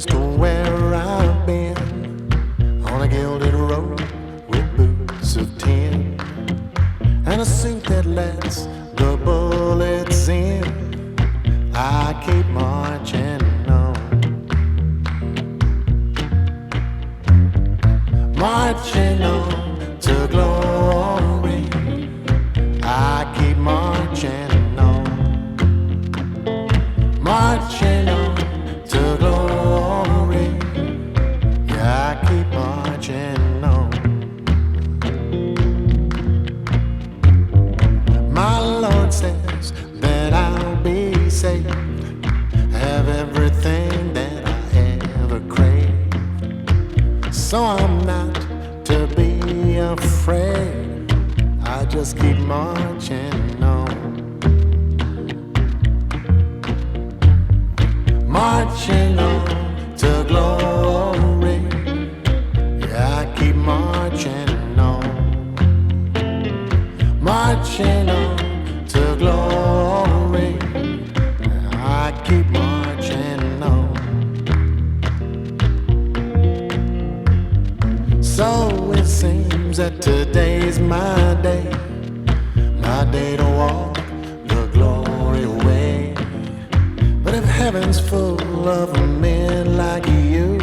just where I've been, on a gilded road with boots of tin, and a suit that lets the bullets in. I keep marching on, marching on to glory. I keep marching on, marching on to glory. Yeah, I keep marching on. My Lord says that I'll be saved, have everything that I ever craved. So I'm not to be afraid, I just keep marching on, marching on to glory. Yeah, I keep marching on, marching on to glory. I keep marching on. So it seems that today's my day to walk the glory way. But if heaven's full of men like you,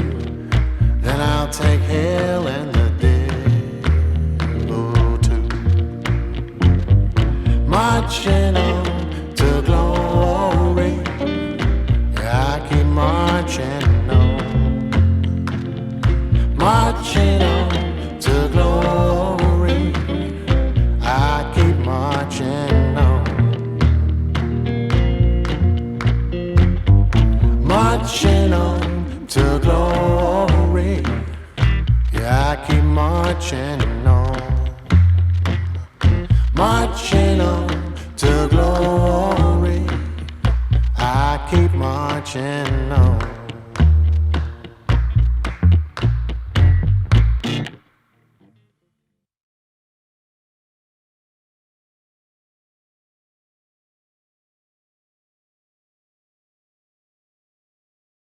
then I'll take hell and the devil too. Marching on to glory. Yeah, I keep marching on, marching on to glory. I keep marching on, marching on to glory. Yeah, I keep marching on, marching on to glory. I keep marching on.